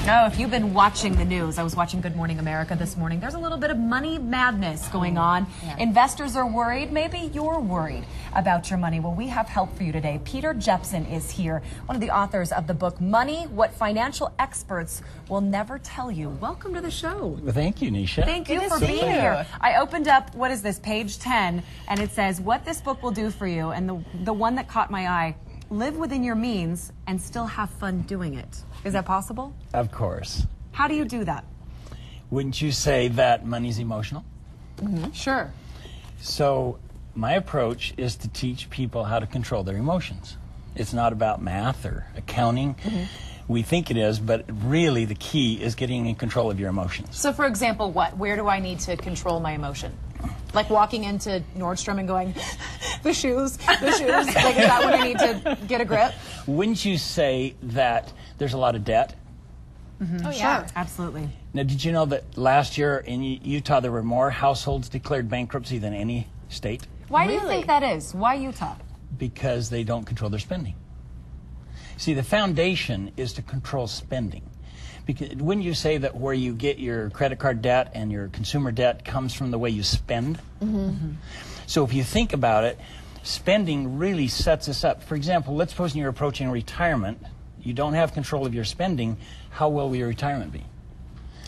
Oh, if you've been watching the news, I was watching Good Morning America this morning. There's a little bit of money madness going on. Yeah. Investors are worried. Maybe you're worried about your money. Well, we have help for you today. Peter Jeppson is here, one of the authors of the book, Money, What Financial Experts Will Never Tell You. Welcome to the show. Well, thank you, Nisha. Thank you for being here. I opened up, what is this, page 10, and it says, what this book will do for you. And the one that caught my eye, live within your means and still have fun doing it. Is that possible? Of course. How do you do that? Wouldn't you say that money's emotional? Mm-hmm. Sure. So my approach is to teach people how to control their emotions. It's not about math or accounting. Mm-hmm. We think it is, but really the key is getting in control of your emotions. So for example, what? Where do I need to control my emotion? Like walking into Nordstrom and going, the shoes. Like, is that when I need to get a grip? Wouldn't you say that there's a lot of debt? Mm-hmm. Oh, yeah. Sure. Absolutely. Now, did you know that last year in Utah there were more households declared bankruptcy than any state? Why do you think that is? Why Utah? Because they don't control their spending. See, the foundation is to control spending. Because wouldn't you say that where you get your credit card debt and your consumer debt comes from the way you spend? Mm-hmm. So if you think about it, spending really sets us up. For example, let's suppose you're approaching retirement. You don't have control of your spending. How well will your retirement be?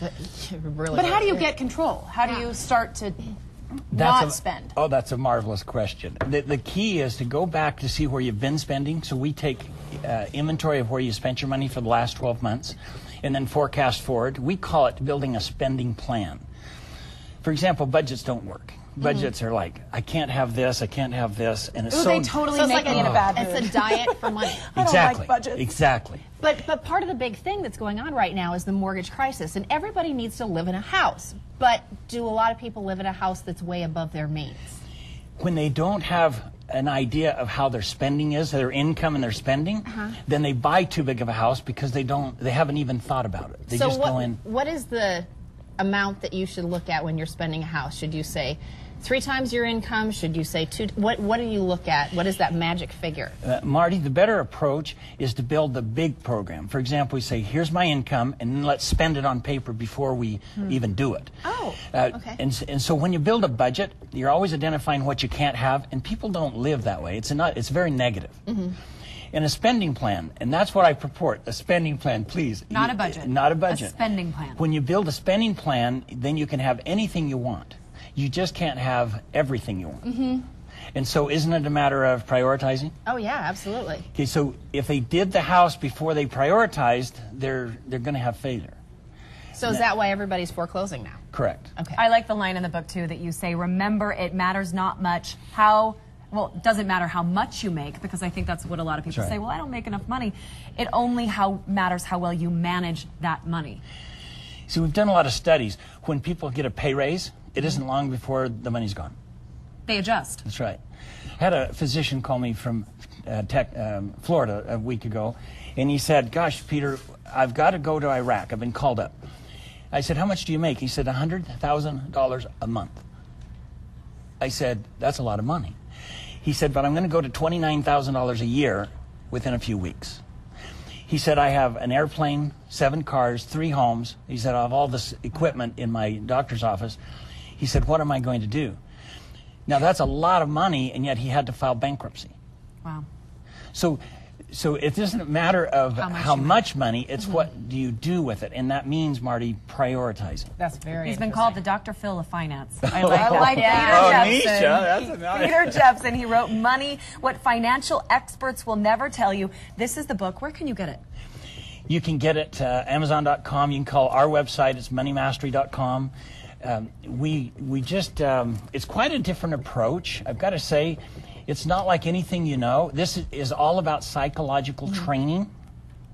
But how do you get control? How do you start to not spend? Oh, that's a marvelous question. The key is to go back to see where you've been spending. So we take inventory of where you spent your money for the last 12 months and then forecast forward. We call it building a spending plan. For example, budgets don't work. Budgets are like, I can't have this, I can't have this, and it's they totally make me in a bad mood. It's a diet for money. Exactly. I don't like budgets. Exactly. But part of the big thing that's going on right now is the mortgage crisis, and everybody needs to live in a house. But do a lot of people live in a house that's way above their means? When they don't have an idea of how their spending is, their income and their spending, then they buy too big of a house because they haven't even thought about it. They so just go in. What is the amount that you should look at when you're spending a house? Should you say 3 times your income? Should you say 2? What do you look at? What is that magic figure? Marty, the better approach is to build the big program. For example, we say, here's my income, and then let's spend it on paper before we even do it. Oh, okay. And so when you build a budget, you're always identifying what you can't have, and people don't live that way. It's very negative. Mm-hmm. And a spending plan, and that's what I purport, a spending plan, please. Not a budget. Not a budget. A spending plan. When you build a spending plan, then you can have anything you want. You just can't have everything you want. Mm-hmm. And so isn't it a matter of prioritizing? Oh, yeah, absolutely. Okay, so if they did the house before they prioritized, they're going to have failure. So is that why everybody's foreclosing now? Correct. Okay. I like the line in the book, too, that you say, remember, it matters not much how... Well, it doesn't matter how much you make, because I think that's what a lot of people say. Well, I don't make enough money. It only matters how well you manage that money. So we've done a lot of studies. When people get a pay raise, it isn't long before the money's gone. They adjust. That's right. I had a physician call me from Florida a week ago, and he said, gosh, Peter, I've got to go to Iraq. I've been called up. I said, how much do you make? He said, $100,000 a month. I said, that's a lot of money. He said, but I'm going to go to $29,000 a year within a few weeks. He said, I have an airplane, 7 cars, 3 homes. He said, I have all this equipment in my doctor's office. He said, what am I going to do? Now, that's a lot of money, and yet he had to file bankruptcy. Wow. So it doesn't matter of how much money, it's what do you do with it. And that means, Marty, prioritizing. That's very He's been called the Dr. Phil of finance. I like Peter Nisha, Jeppson. that's nice. Peter Jeppson, he wrote Money, What Financial Experts Will Never Tell You. This is the book. Where can you get it? You can get it Amazon.com. You can call our website. It's moneymastery.com. We just, it's quite a different approach. I've got to say, it's not like anything you know. This is all about psychological training,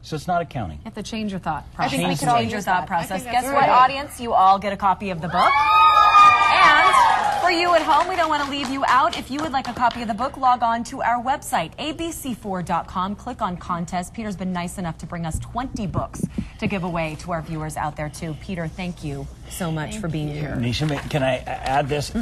so it's not accounting. You have to change your thought process. I think we could all change your use thought that. process. I think Guess that's what, right. audience? You all get a copy of the book. And For you at home, we don't want to leave you out. If you would like a copy of the book, log on to our website, abc4.com. Click on contest. Peter's been nice enough to bring us 20 books to give away to our viewers out there, too. Peter, thank you so much for being here. Nisha, can I add this?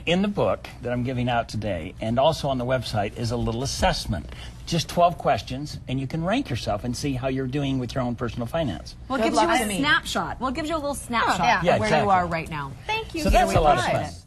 In the book that I'm giving out today, and also on the website, is a little assessment. Just 12 questions, and you can rank yourself and see how you're doing with your own personal finance. Well, it gives you a snapshot. Well, it gives you a little snapshot Yeah, of where you are right now. Thank you. So that's a lot of appreciate fun. it.